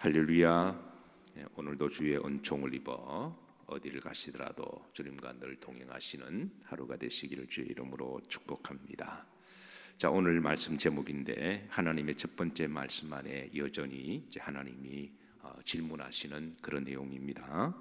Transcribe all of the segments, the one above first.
할렐루야. 오늘도 주의 은총을 입어 어디를 가시더라도 주님과 늘 동행하시는 하루가 되시기를 주의 이름으로 축복합니다. 자, 오늘 말씀 제목인데 하나님의 첫 번째 말씀 안에 여전히 이제 하나님이 질문하시는 그런 내용입니다.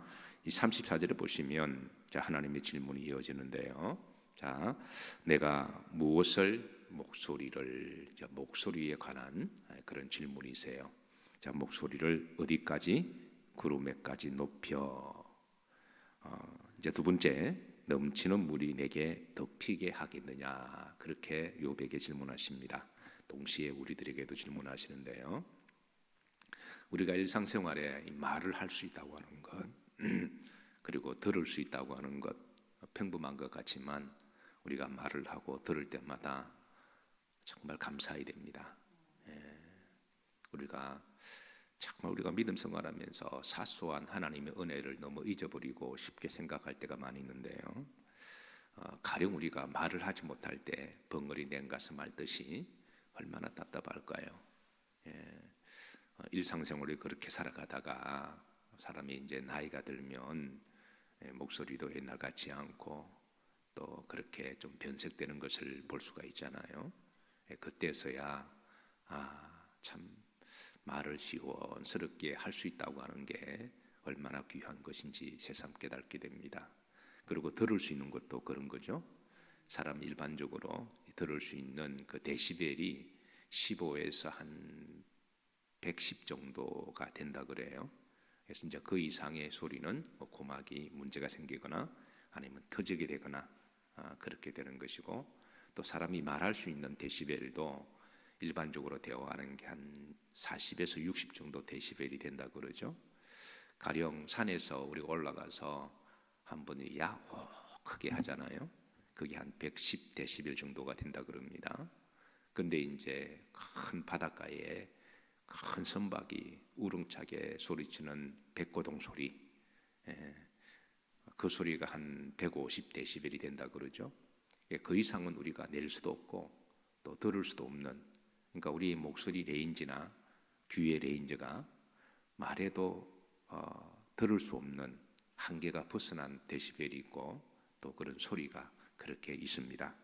이 34절에 보시면 자, 하나님의 질문이 이어지는데요. 자, 내가 무엇을 목소리에 관한 그런 질문이세요. 자, 목소리를 어디까지? 구름에까지 높여. 이제 두 번째, 넘치는 물이 내게 덮이게 하겠느냐? 그렇게 욥에게 질문하십니다. 동시에 우리들에게도 질문하시는데요. 우리가 일상생활에 말을 할 수 있다고 하는 것, 그리고 들을 수 있다고 하는 것, 평범한 것 같지만 우리가 말을 하고 들을 때마다 정말 감사해야 됩니다. 우리가 믿음 생활하면서 사소한 하나님의 은혜를 너무 잊어버리고 쉽게 생각할 때가 많이 있는데요. 가령 우리가 말을 하지 못할 때 벙어리 냉가슴 앓듯이 얼마나 답답할까요? 일상생활을 그렇게 살아가다가 사람이 이제 나이가 들면 목소리도 옛날 같지 않고 또 그렇게 좀 변색되는 것을 볼 수가 있잖아요. 그때서야 참 말을 시원스럽게 할 수 있다고 하는 게 얼마나 귀한 것인지 새삼 깨닫게 됩니다. 그리고 들을 수 있는 것도 그런 거죠. 사람 일반적으로 들을 수 있는 그 데시벨이 15에서 한 110 정도가 된다 그래요. 그래서 이제 그 이상의 소리는 고막이 문제가 생기거나 아니면 터지게 되거나 그렇게 되는 것이고, 또 사람이 말할 수 있는 데시벨도 일반적으로 대화하는 게 한 40에서 60 정도 데시벨이 된다 그러죠. 가령 산에서 우리가 올라가서 한 번에 야호 크게 하잖아요. 그게 한 110 데시벨 정도가 된다 그럽니다. 근데 이제 큰 바닷가에 큰 선박이 우렁차게 소리치는 백고동 소리, 그 소리가 한 150 데시벨이 된다 그러죠. 그 이상은 우리가 낼 수도 없고 또 들을 수도 없는, 그러니까 우리의 목소리 레인지나 귀의 레인지가 말해도 들을 수 없는 한계가 벗어난 데시벨이 있고 또 그런 소리가 그렇게 있습니다.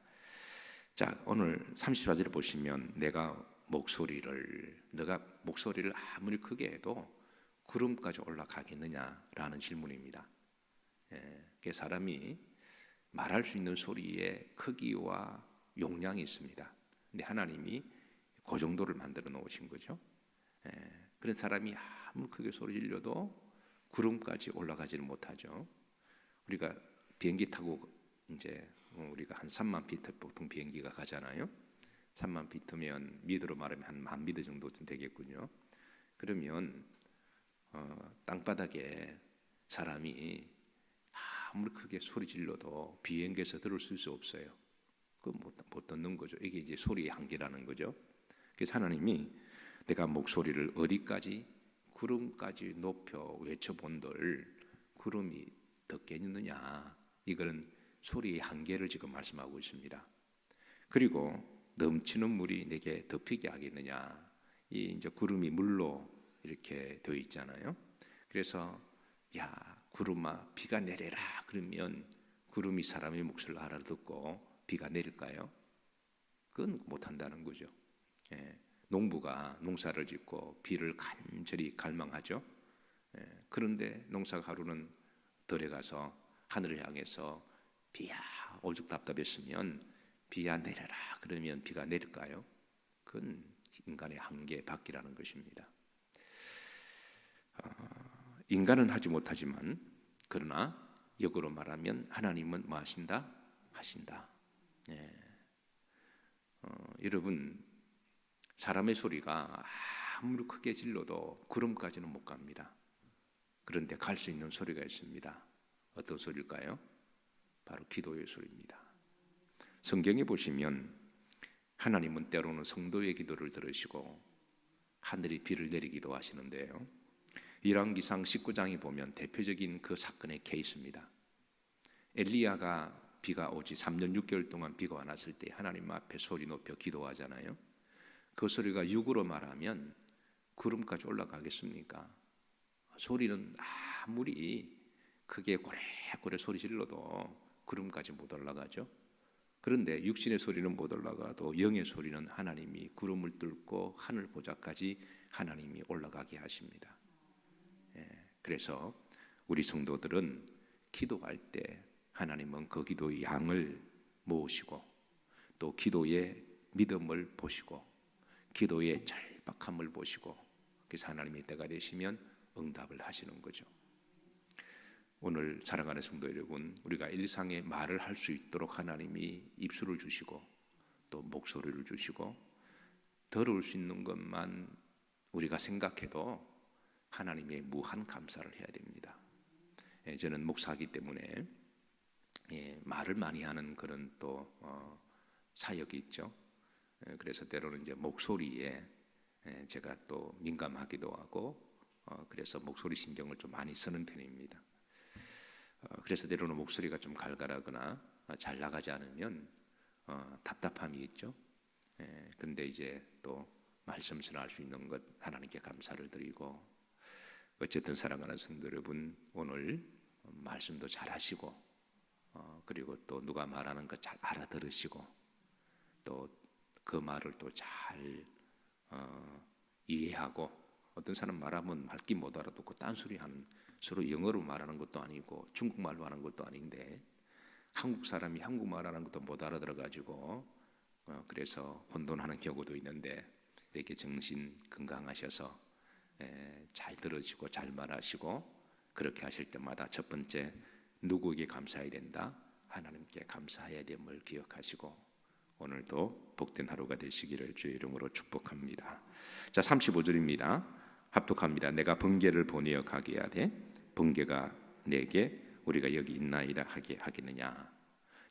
자, 오늘 34절을 보시면 내가 목소리를 아무리 크게 해도 구름까지 올라가겠느냐라는 질문입니다. 그 사람이 말할 수 있는 소리의 크기와 용량이 있습니다. 근데 하나님이 그 정도를 만들어 놓으신 거죠. 그런 사람이 아무리 크게 소리 질러도 구름까지 올라가지를 못하죠. 우리가 비행기 타고 이제 우리가 한 3만 피트 보통 비행기가 가잖아요. 3만 피트면 미터로 말하면 한 10,000미터 정도 되겠군요. 그러면 땅바닥에 사람이 아무리 크게 소리 질러도 비행기에서 들을 수 없어요. 못 듣는 거죠. 이게 이제 소리의 한계라는 거죠. 그래서 하나님이 내가 목소리를 어디까지? 구름까지 높여 외쳐본들 구름이 듣겠느냐? 이거는 소리의 한계를 지금 말씀하고 있습니다. 그리고 넘치는 물이 내게 덮이게 하겠느냐? 이 이제 구름이 물로 이렇게 되어 있잖아요. 그래서 야, 구름아 비가 내려라 그러면 구름이 사람의 목소리를 알아듣고 비가 내릴까요? 그건 못한다는 거죠. 농부가 농사를 짓고 비를 간절히 갈망하죠. 그런데 농사가 하루는 덜에 가서 하늘을 향해서 비야 오죽 답답했으면 비야 내려라 그러면 비가 내릴까요? 그건 인간의 한계 밖이라는 것입니다. 인간은 하지 못하지만 그러나 역으로 말하면 하나님은 뭐 하신다? 하신다. 여러분, 사람의 소리가 아무리 크게 질러도 구름까지는 못 갑니다. 그런데 갈 수 있는 소리가 있습니다. 어떤 소리일까요? 바로 기도의 소리입니다. 성경에 보시면 하나님은 때로는 성도의 기도를 들으시고 하늘이 비를 내리기도 하시는데요. 열왕기상 19장에 보면 대표적인 그 사건의 케이스입니다. 엘리야가 비가 오지 3년 6개월 동안 비가 안 왔을 때 하나님 앞에 소리 높여 기도하잖아요. 그 소리가 육으로 말하면 구름까지 올라가겠습니까? 소리는 아무리 크게 고래고래 소리 질러도 구름까지 못 올라가죠. 그런데 육신의 소리는 못 올라가도 영의 소리는 하나님이 구름을 뚫고 하늘 보좌까지 하나님이 올라가게 하십니다. 그래서 우리 성도들은 기도할 때 하나님은 그 기도의 양을 모으시고 또 기도의 믿음을 보시고 기도의 절박함을 보시고 그래서 하나님의 때가 되시면 응답을 하시는 거죠. 오늘 사랑하는 성도 여러분, 우리가 일상에 말을 할 수 있도록 하나님이 입술을 주시고 또 목소리를 주시고 들을 수 있는 것만 우리가 생각해도 하나님의 무한 감사를 해야 됩니다. 저는 목사이기 때문에 말을 많이 하는 그런 또 사역이 있죠. 그래서 때로는 이제 목소리에 제가 또 민감하기도 하고 그래서 목소리 신경을 좀 많이 쓰는 편입니다. 그래서 때로는 목소리가 좀 갈갈하거나 잘 나가지 않으면 답답함이 있죠. 근데 이제 또 말씀 전할 수 있는 것 하나님께 감사를 드리고 어쨌든 사랑하는 성도 여러분 오늘 말씀도 잘 하시고 그리고 또 누가 말하는 거 잘 알아들으시고 또 그 말을 또 잘 이해하고 어떤 사람 말하면 말귀 못 알아듣고 딴소리 하는 서로 영어로 말하는 것도 아니고 중국말로 하는 것도 아닌데 한국 사람이 한국말 하는 것도 못 알아들어 가지고 그래서 혼돈하는 경우도 있는데 이렇게 정신 건강하셔서 잘 들으시고 잘 말하시고 그렇게 하실 때마다 첫 번째 누구에게 감사해야 된다? 하나님께 감사해야 됨을 기억하시고 오늘도 복된 하루가 되시기를 주의 이름으로 축복합니다. 자 35절입니다. 합독합니다. 내가 번개를 보내어 가게 하되 번개가 내게 우리가 여기 있나이다 하게 하겠느냐.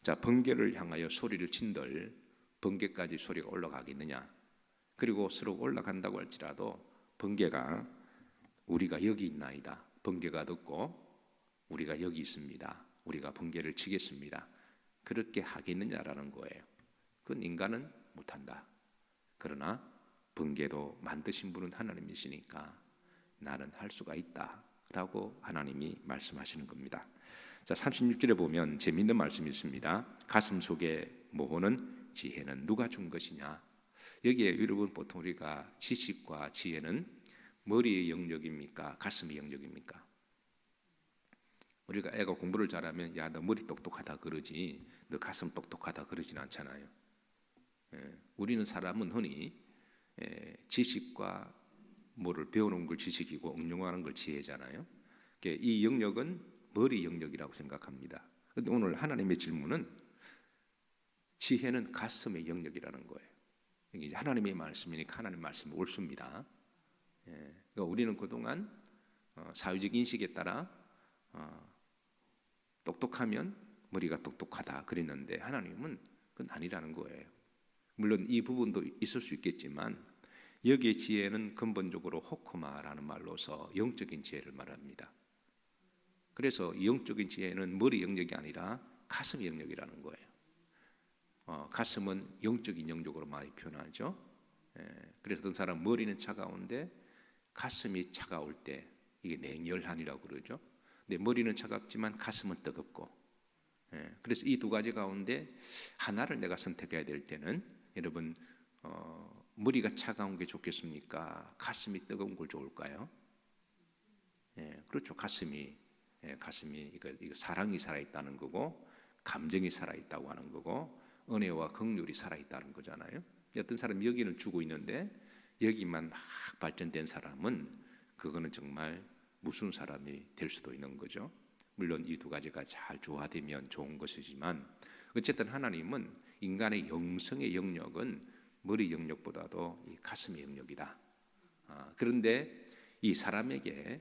자 번개를 향하여 소리를 친들 번개까지 소리가 올라가겠느냐. 그리고 서로 올라간다고 할지라도 번개가 우리가 여기 있나이다. 번개가 듣고 우리가 여기 있습니다. 우리가 번개를 치겠습니다. 그렇게 하겠느냐라는 거예요. 그건 인간은 못한다. 그러나 번개도 만드신 분은 하나님이시니까 나는 할 수가 있다라고 하나님이 말씀하시는 겁니다. 자 36절에 보면 재미있는 말씀이 있습니다. 가슴 속에 모으는 지혜는 누가 준 것이냐. 여기에 여러분 보통 우리가 지식과 지혜는 머리의 영역입니까? 가슴의 영역입니까? 우리가 애가 공부를 잘하면 야 너 머리 똑똑하다 그러지 너 가슴 똑똑하다 그러진 않잖아요. 우리는 사람은 흔히 지식과 뭐를 배우는 걸 지식이고 응용하는 걸 지혜잖아요. 이 영역은 머리 영역이라고 생각합니다. 그런데 오늘 하나님의 질문은 지혜는 가슴의 영역이라는 거예요. 이게 하나님의 말씀이니까 하나님 말씀이 옳습니다. 그러니까 우리는 그동안 사회적 인식에 따라 똑똑하면 머리가 똑똑하다 그랬는데 하나님은 그건 아니라는 거예요. 물론 이 부분도 있을 수 있겠지만 여기의 지혜는 근본적으로 호크마라는 말로서 영적인 지혜를 말합니다. 그래서 영적인 지혜는 머리 영역이 아니라 가슴 영역이라는 거예요. 가슴은 영적인 영역으로 많이 표현하죠. 그래서 어떤 사람 머리는 차가운데 가슴이 차가울 때 이게 냉혈한이라고 그러죠. 근데 머리는 차갑지만 가슴은 뜨겁고 그래서 이 두 가지 가운데 하나를 내가 선택해야 될 때는 여러분 머리가 차가운 게 좋겠습니까? 가슴이 뜨거운 걸 좋을까요? 그렇죠. 가슴이 이거 사랑이 살아있다는 거고 감정이 살아있다고 하는 거고 은혜와 긍휼이 살아있다는 거잖아요. 어떤 사람 여기는 죽어 있는데 여기만 막 발전된 사람은 그거는 정말 무슨 사람이 될 수도 있는 거죠. 물론 이 두 가지가 잘 조화되면 좋은 것이지만 어쨌든 하나님은 인간의 영성의 영역은 머리 영역보다도 이 가슴의 영역이다. 그런데 이 사람에게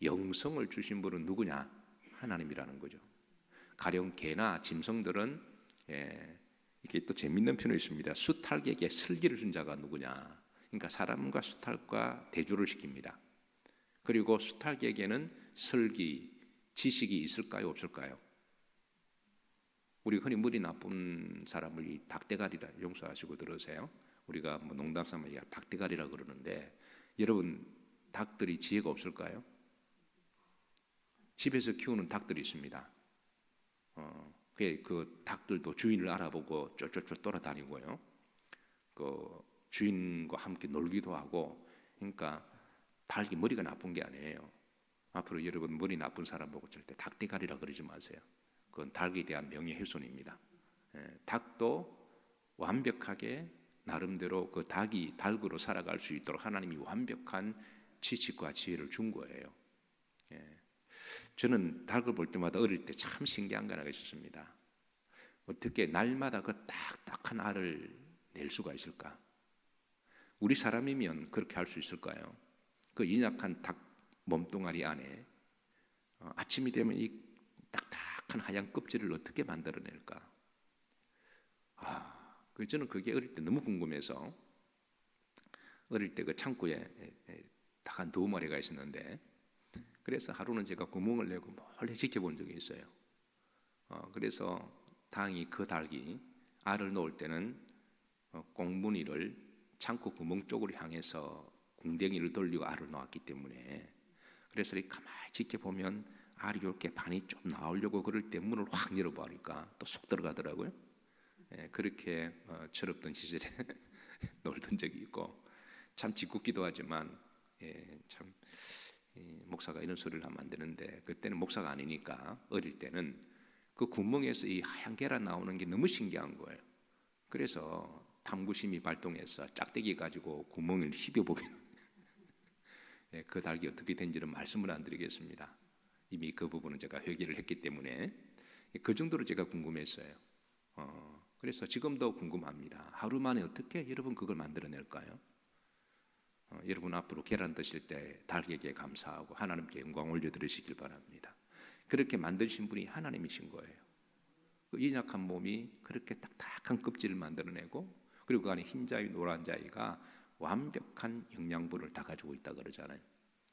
영성을 주신 분은 누구냐? 하나님이라는 거죠. 가령 개나 짐승들은 이게 또 재밌는 표현이 있습니다. 수탉에게 슬기를 준 자가 누구냐? 그러니까 사람과 수탉과 대조를 시킵니다. 그리고 수탉에게는 슬기, 지식이 있을까요? 없을까요? 우리 흔히 머리 나쁜 사람을 이 닭대가리라 용서하시고 들으세요. 우리가 뭐 농담삼아 야 닭대가리라 그러는데 여러분, 닭들이 지혜가 없을까요? 집에서 키우는 닭들이 있습니다. 그 닭들도 주인을 알아보고 쫄쫄쫄 돌아다니고요. 그 주인과 함께 놀기도 하고. 그러니까 닭이 머리가 나쁜 게 아니에요. 앞으로 여러분 머리 나쁜 사람 보고 절대 닭대가리라 그러지 마세요. 그건 닭에 대한 명예훼손입니다. 닭도 완벽하게 나름대로 그 닭이 닭으로 살아갈 수 있도록 하나님이 완벽한 지식과 지혜를 준 거예요. 저는 닭을 볼 때마다 어릴 때 참 신기한 거 하나가 있었습니다. 어떻게 날마다 그 딱딱한 알을 낼 수가 있을까? 우리 사람이면 그렇게 할 수 있을까요? 그 연약한 닭 몸뚱아리 안에 아침이 되면 이 딱딱한 하얀 껍질을 어떻게 만들어낼까? 저는 그게 어릴 때 너무 궁금해서 어릴 때 그 창고에 닭 한 2마리가 있었는데, 그래서 하루는 제가 구멍을 내고 몰래 지켜본 적이 있어요. 그래서 다행히 그 닭이 알을 놓을 때는 꽁무니를 창고 구멍 쪽으로 향해서 궁뎅이를 돌리고 알을 놓았기 때문에, 그래서 이렇게 가만히 지켜보면 알이 이렇게 반이 좀 나오려고 그럴 때 문을 확 열어보니까 또 쏙 들어가더라고요. 그렇게 철없던 시절에 놀던 적이 있고, 참 짓궂기도 하지만 참 목사가 이런 소리를 하면 안 되는데, 그때는 목사가 아니니까 어릴 때는 그 구멍에서 이 하얀 계란 나오는 게 너무 신기한 거예요. 그래서 탐구심이 발동해서 짝대기 가지고 구멍을 씹어보게. 그 닭이 어떻게 된지는 말씀을 안 드리겠습니다. 이미 그 부분은 제가 회개를 했기 때문에 그 정도로 제가 궁금했어요. 그래서 지금도 궁금합니다. 하루 만에 어떻게 여러분 그걸 만들어낼까요? 여러분 앞으로 계란 드실 때 닭에게 감사하고 하나님께 영광 올려드리시길 바랍니다. 그렇게 만드신 분이 하나님이신 거예요. 그 연약한 몸이 그렇게 딱딱한 껍질을 만들어내고, 그리고 그 안에 흰자위 노란 자위가 완벽한 영양분을 다 가지고 있다 그러잖아요.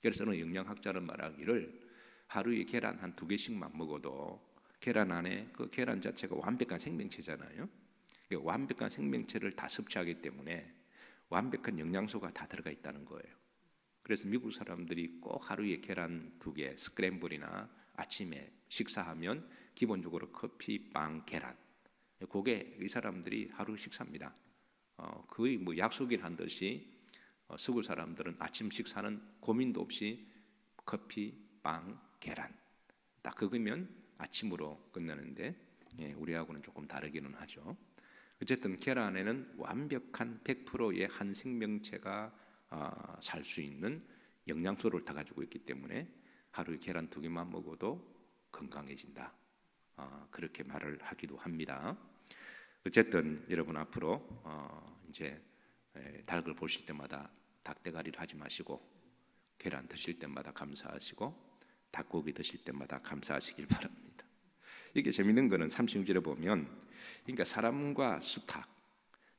그래서 저는 영양학자는 말하기를 하루에 계란 한 2개씩만 먹어도 계란 안에 그 계란 자체가 완벽한 생명체잖아요. 완벽한 생명체를 다 섭취하기 때문에 완벽한 영양소가 다 들어가 있다는 거예요. 그래서 미국 사람들이 꼭 하루에 계란 2개 스크램블이나 아침에 식사하면 기본적으로 커피, 빵, 계란, 그게 이 사람들이 하루 식사입니다. 거의 뭐 약속일 한 듯이 서구 사람들은 아침 식사는 고민도 없이 커피, 빵, 계란, 딱 그거면 아침으로 끝나는데, 우리하고는 조금 다르기는 하죠. 어쨌든 계란에는 완벽한 100%의 한 생명체가 살 수 있는 영양소를 다 가지고 있기 때문에 하루에 계란 2개만 먹어도 건강해진다. 그렇게 말을 하기도 합니다. 어쨌든 여러분 앞으로 이제 닭을 보실 때마다 닭대가리를 하지 마시고 계란 드실 때마다 감사하시고 닭고기 드실 때마다 감사하시길 바랍니다. 이게 재밌는 거는 36절에 보면, 그러니까 사람과 수탉,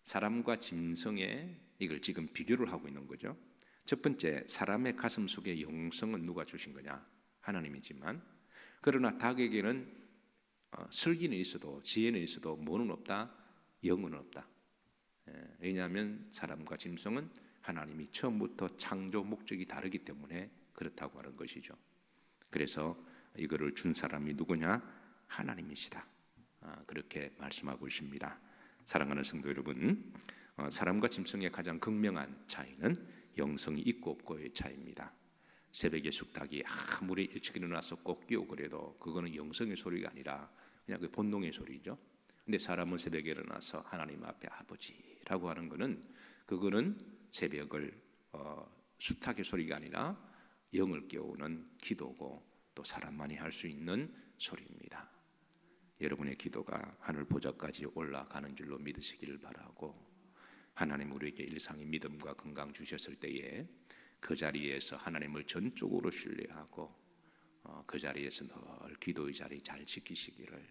사람과 짐승의 이걸 지금 비교를 하고 있는 거죠. 첫 번째, 사람의 가슴 속에 영성은 누가 주신 거냐? 하나님이지만, 그러나 닭에게는 슬기는 있어도 지혜는 있어도 뭐는 없다? 영은 없다. 왜냐하면 사람과 짐승은 하나님이 처음부터 창조 목적이 다르기 때문에 그렇다고 하는 것이죠. 그래서 이거를 준 사람이 누구냐? 하나님이시다. 그렇게 말씀하고 있습니다. 사랑하는 성도 여러분, 사람과 짐승의 가장 극명한 차이는 영성이 있고 없고의 차이입니다. 새벽에 숙닭이 아무리 일찍 일어나서 꼭 끼고 그래도 그거는 영성의 소리가 아니라 그냥 그 본능의 소리죠. 근데 사람은 새벽에 일어나서 하나님 앞에 아버지라고 하는 거는, 그거는 새벽을 수탉의 소리가 아니라 영을 깨우는 기도고, 또 사람만이 할 수 있는 소리입니다. 여러분의 기도가 하늘 보좌까지 올라가는 줄로 믿으시기를 바라고, 하나님 우리에게 일상의 믿음과 건강 주셨을 때에 그 자리에서 하나님을 전적으로 신뢰하고 그 자리에서 늘 기도의 자리 잘 지키시기를,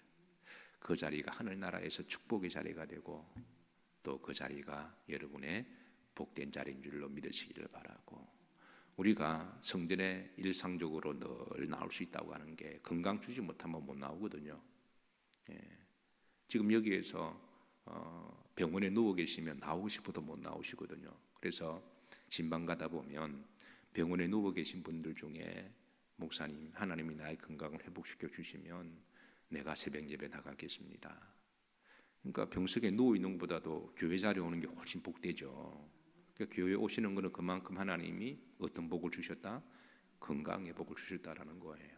그 자리가 하늘나라에서 축복의 자리가 되고 또 그 자리가 여러분의 복된 자리인 줄로 믿으시기를 바라고, 우리가 성전에 일상적으로 늘 나올 수 있다고 하는 게 건강 주지 못하면 못 나오거든요. 지금 여기에서 병원에 누워 계시면 나오고 싶어도 못 나오시거든요. 그래서 진방 가다 보면 병원에 누워 계신 분들 중에 목사님, 하나님이 나의 건강을 회복시켜 주시면 내가 새벽 예배 나가겠습니다. 그러니까 병석에 누워 있는 것보다도 교회 자리에 오는 게 훨씬 복되죠. 그러니까 교회 오시는 것은 그만큼 하나님이 어떤 복을 주셨다? 건강의 복을 주셨다라는 거예요.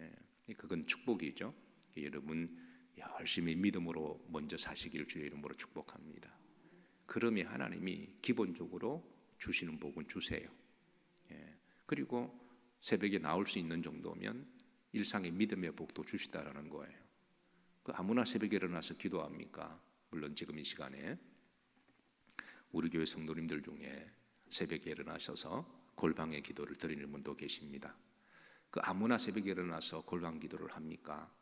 예, 그건 축복이죠. 여러분 열심히 믿음으로 먼저 사시기를 주의 이름으로 축복합니다. 그러면 하나님이 기본적으로 주시는 복은 주세요. 예, 그리고 새벽에 나올 수 있는 정도면 일상의 믿음의 복도 주시다라는 거예요. 그 아무나 새벽에 일어나서 기도합니까? 물론 지금 이 시간에 우리 교회 성도님들 중에 새벽에 일어나셔서 골방의 기도를 드리는 분도 계십니다. 그 아무나 새벽에 일어나서 골방 기도를 합니까?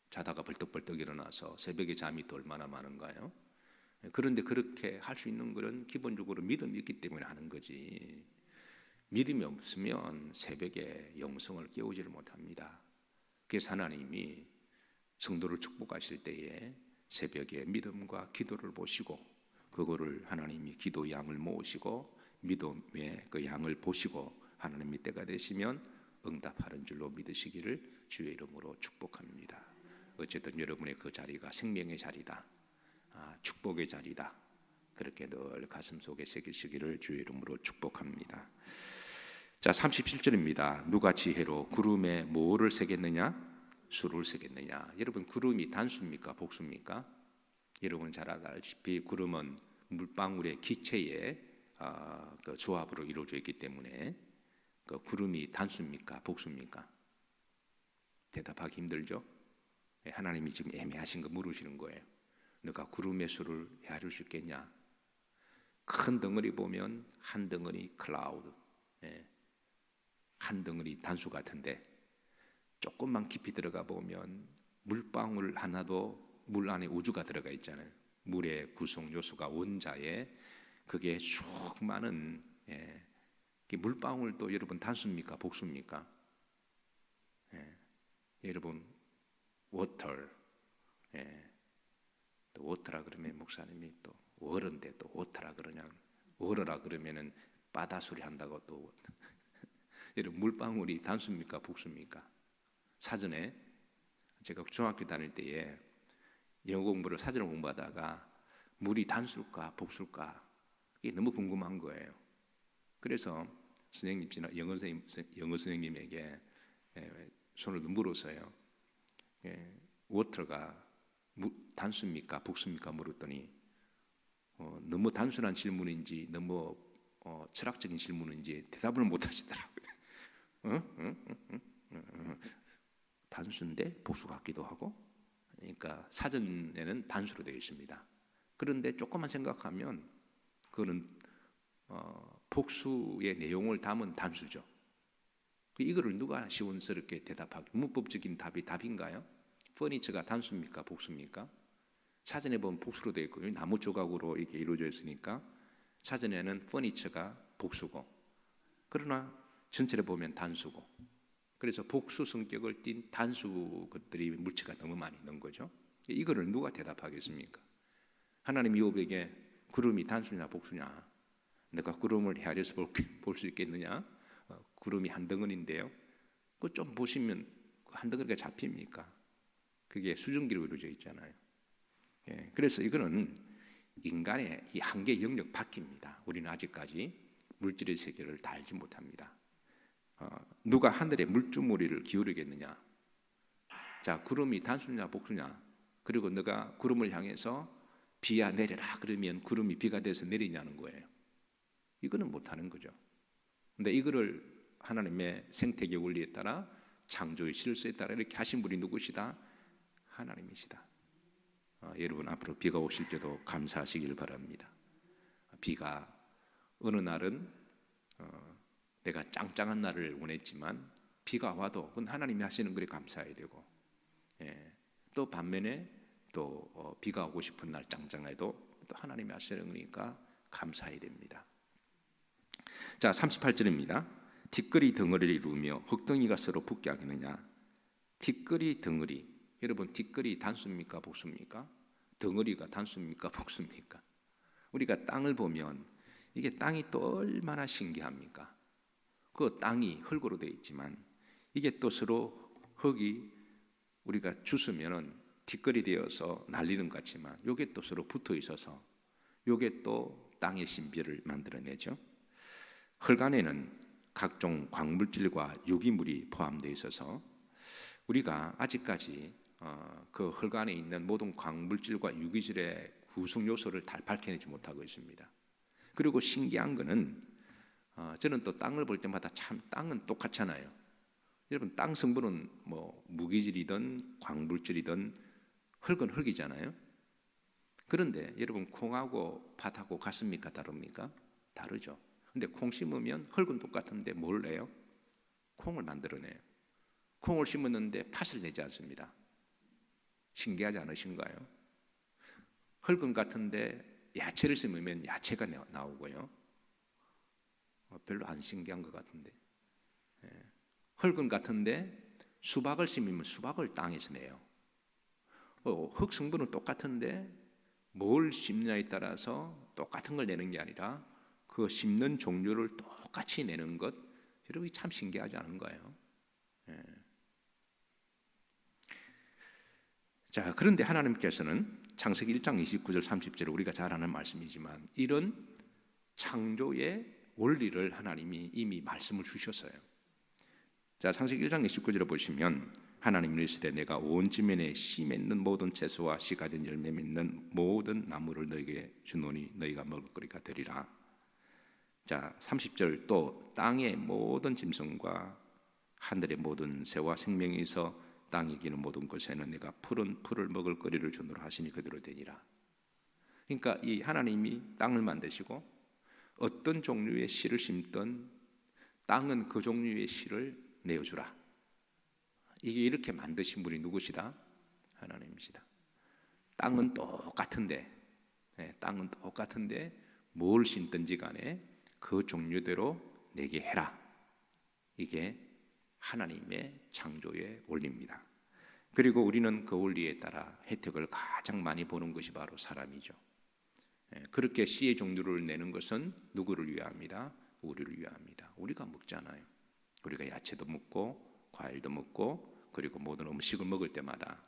자다가 벌떡벌떡 일어나서 새벽에 잠이 또 얼마나 많은가요? 그런데 그렇게 할 수 있는 것은 기본적으로 믿음이 있기 때문에 하는 거지. 믿음이 없으면 새벽에 영성을 깨우지를 못합니다. 그래서 하나님이 성도를 축복하실 때에 새벽에 믿음과 기도를 보시고 그거를 하나님이 기도 양을 모으시고 믿음의 그 양을 보시고 하나님의 때가 되시면 응답하는 줄로 믿으시기를 주의 이름으로 축복합니다. 어쨌든 여러분의 그 자리가 생명의 자리다, 축복의 자리다, 그렇게 늘 가슴 속에 새기시기를 주의 이름으로 축복합니다. 자, 37절입니다. 누가 지혜로 구름에 뭐를 새겼느냐? 수를 새겼느냐? 여러분, 구름이 단수입니까? 복수입니까? 여러분 잘 알다시피 구름은 물방울의 기체의 그 조합으로 이루어져 있기 때문에 그 구름이 단수입니까? 복수입니까? 대답하기 힘들죠? 하나님이 지금 애매하신 거 물으시는 거예요. 너가 구름의 수를 헤아릴 수 있겠냐? 큰 덩어리 보면 한 덩어리 클라우드, 한 덩어리 단수 같은데 조금만 깊이 들어가 보면 물방울 하나도 물 안에 우주가 들어가 있잖아요. 물의 구성 요소가 원자에 그게 쭉 많은 물방울도 여러분 단수입니까? 복수입니까? 여러분 워터, 또 워터라 그러면 목사님이 또 워런데 또 워터라 그러냐? 워러라 그러면은 바다 소리 한다고 또 여러분 물방울이 단수입니까? 복수입니까? 사전에 제가 중학교 다닐 때에 영어 공부를 사전을 공부하다가 물이 단수일까 복수일까 이게 너무 궁금한 거예요. 그래서 선생님, 영어 선생님에게 손을 물어서요. 워터가 단수입니까 복수입니까 물었더니 너무 단순한 질문인지 너무 철학적인 질문인지 대답을 못 하시더라고요. 단수인데 복수 같기도 하고, 그러니까 사전에는 단수로 되어 있습니다. 그런데 조금만 생각하면 그거는 복수의 내용을 담은 단수죠. 이거를 누가 시원스럽게 대답하기, 문법적인 답이 답인가요? 퍼니처가 단수입니까 복수입니까? 사전에 보면 복수로 되어 있고 나무 조각으로 이렇게 이루어져 있으니까 사전에는 퍼니처가 복수고, 그러나 전체를 보면 단수고, 그래서 복수 성격을 띤 단수 것들이 물체가 너무 많이 있는 거죠. 이거를 누가 대답하겠습니까? 하나님 이욥에게 구름이 단수냐 복수냐, 내가 구름을 헤아려서 볼 수 있겠느냐? 구름이 한 덩어리인데요. 그 좀 보시면 한 덩어리가 잡힙니까? 그게 수증기로 이루어져 있잖아요. 그래서 이거는 인간의 이 한계 영역 밖입니다. 우리는 아직까지 물질의 세계를 다 알지 못합니다. 누가 하늘의 물주머리를 기울이겠느냐? 자, 구름이 단수냐 복수냐? 그리고 너가 구름을 향해서 비야 내려라 그러면 구름이 비가 돼서 내리냐는 거예요. 이거는 못하는 거죠. 근데 이거를 하나님의 생태계 원리에 따라 창조의 실수에 따라 이렇게 하신 분이 누구시다? 하나님이시다. 여러분 앞으로 비가 오실 때도 감사하시길 바랍니다. 비가 어느 날은 내가 짱짱한 날을 원했지만 비가 와도 그건 하나님이 하시는 거에 감사해야 되고, 또 반면에 또 비가 오고 싶은 날 짱짱해도 또 하나님이 하시는 거니까 감사해야 됩니다. 자, 38절입니다. 티끌이 덩어리를 이루며 흙덩이가 서로 붙게 하겠느냐? 티끌이 덩어리, 여러분 티끌이 단수입니까 복수입니까? 덩어리가 단수입니까 복수입니까? 우리가 땅을 보면 이게 땅이 또 얼마나 신기합니까? 그 땅이 흙으로 되어 있지만 이게 또 서로 흙이 우리가 주스면은 뒷걸이 되어서 날리는 것 같지만 요게 또 서로 붙어 있어서 요게 또 땅의 신비를 만들어내죠. 흙 안에는 각종 광물질과 유기물이 포함되어 있어서 우리가 아직까지 그 흙 안에 있는 모든 광물질과 유기질의 구성 요소를 다 밝혀내지 못하고 있습니다. 그리고 신기한 거는 저는 또 땅을 볼 때마다 참 땅은 똑같잖아요. 여러분 땅 성분은 뭐 무기질이든 광물질이든 흙은 흙이잖아요. 그런데 여러분 콩하고 팥하고 같습니까? 다릅니까? 다르죠. 근데 콩 심으면 흙은 똑같은데 뭘 내요? 콩을 만들어내요. 콩을 심었는데 팥을 내지 않습니다. 신기하지 않으신가요? 흙은 같은데 야채를 심으면 야채가 나오고요. 별로 안 신기한 것 같은데. 흙은 같은데 수박을 심으면 수박을 땅에서 내요. 흙 성분은 똑같은데 뭘 심느냐에 따라서 똑같은 걸 내는 게 아니라 그 심는 종류를 똑같이 내는 것, 여러분이 참 신기하지 않은가요? 자, 그런데 하나님께서는 창세기 1장 29절 30절에 우리가 잘 아는 말씀이지만 이런 창조의 원리를 하나님이 이미 말씀을 주셨어요. 자, 창세기 1장 29절에 보시면 하나님이 이르시되 내가 온 지면에 씨 맺는 모든 채소와 씨 가진 열매 맺는 모든 나무를 너에게 주노니 너희가 먹을 거리가 되리라. 자, 30절 또 땅의 모든 짐승과 하늘의 모든 새와 생명이 있어 땅에 기는 모든 것에는 내가 푸른 풀을 먹을 거리를 주노라 하시니 그대로 되니라. 그러니까 이 하나님이 땅을 만드시고 어떤 종류의 씨를 심든 땅은 그 종류의 씨를 내어주라. 이게 이렇게 만드신 분이 누구시다? 하나님이시다. 땅은 똑같은데, 땅은 똑같은데 뭘 심든지 간에 그 종류대로 내게 해라. 이게 하나님의 창조의 원리입니다. 그리고 우리는 그 원리에 따라 혜택을 가장 많이 보는 것이 바로 사람이죠. 그렇게 씨의 종류를 내는 것은 누구를 위함이다? 우리를 위함이다. 우리가 먹잖아요. 우리가 야채도 먹고 과일도 먹고 그리고 모든 음식을 먹을 때마다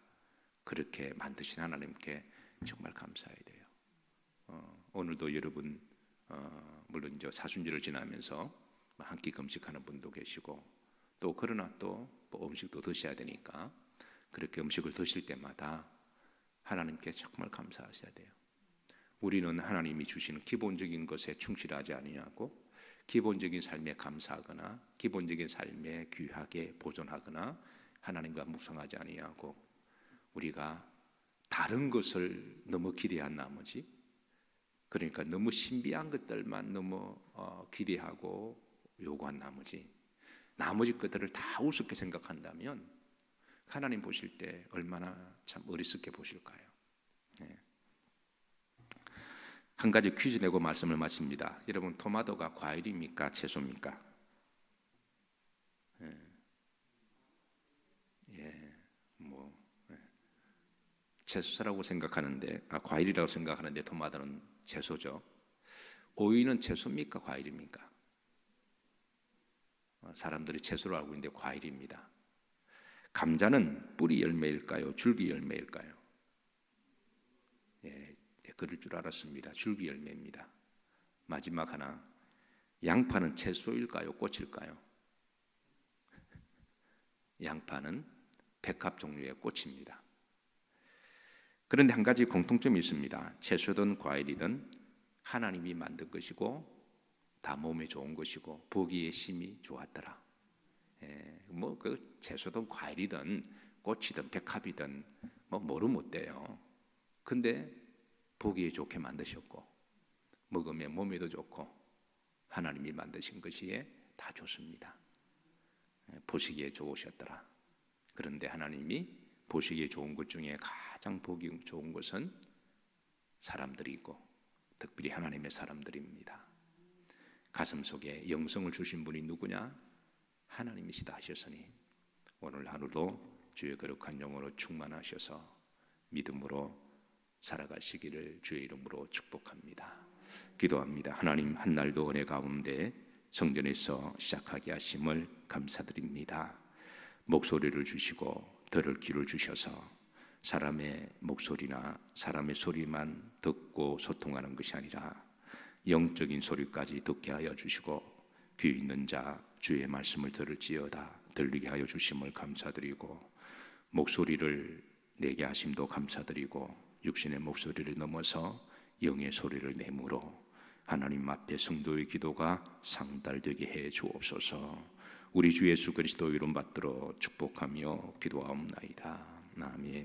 그렇게 만드신 하나님께 정말 감사해야 돼요. 오늘도 여러분 물론 이제 사순절을 지나면서 한 끼 금식하는 분도 계시고 또 그러나 또 뭐 음식도 드셔야 되니까 그렇게 음식을 드실 때마다 하나님께 정말 감사하셔야 돼요. 우리는 하나님이 주시는 기본적인 것에 충실하지 아니하고 기본적인 삶에 감사하거나 기본적인 삶에 귀하게 보존하거나 하나님과 묵상하지 아니하고 우리가 다른 것을 너무 기대한 나머지 그러니까 너무 신비한 것들만 너무 기대하고 요구한 나머지 것들을 다 우습게 생각한다면 하나님 보실 때 얼마나 참 어리석게 보실까요? 네. 한 가지 퀴즈 내고 말씀을 마칩니다. 여러분 토마토가 과일입니까? 채소입니까? 채소라고 생각하는데 과일이라고 생각하는데 토마토는 채소죠. 오이는 채소입니까? 과일입니까? 사람들이 채소로 알고 있는데 과일입니다. 감자는 뿌리 열매일까요? 줄기 열매일까요? 그럴 줄 알았습니다. 줄기 열매입니다. 마지막 하나, 양파는 채소일까요? 꽃일까요? 양파는 백합 종류의 꽃입니다. 그런데 한 가지 공통점이 있습니다. 채소든 과일이든 하나님이 만든 것이고 다 몸에 좋은 것이고 보기에 심히 좋았더라. 뭐 그 채소든 과일이든 꽃이든 백합이든 뭐 뭐를 못 돼요. 근데 보기에 좋게 만드셨고 먹으면 몸에도 좋고 하나님이 만드신 것이 다 좋습니다. 보시기에 좋으셨더라. 그런데 하나님이 보시기에 좋은 것 중에 가장 보기 좋은 것은 사람들이고 특별히 하나님의 사람들입니다. 가슴 속에 영성을 주신 분이 누구냐? 하나님이시다 하셨으니 오늘 하루도 주의 거룩한 영으로 충만하셔서 믿음으로 살아가시기를 주의 이름으로 축복합니다. 기도합니다. 하나님, 한 날도 은혜 가운데 성전에서 시작하게 하심을 감사드립니다. 목소리를 주시고 들을 귀를 주셔서 사람의 목소리나 사람의 소리만 듣고 소통하는 것이 아니라 영적인 소리까지 듣게 하여 주시고 귀 있는 자 주의 말씀을 들을지어다 들리게 하여 주심을 감사드리고, 목소리를 내게 하심도 감사드리고, 육신의 목소리를 넘어서 영의 소리를 내므로 하나님 앞에 성도의 기도가 상달되게 해 주옵소서. 우리 주 예수 그리스도 이름 받들어 축복하며 기도하옵나이다. 아멘.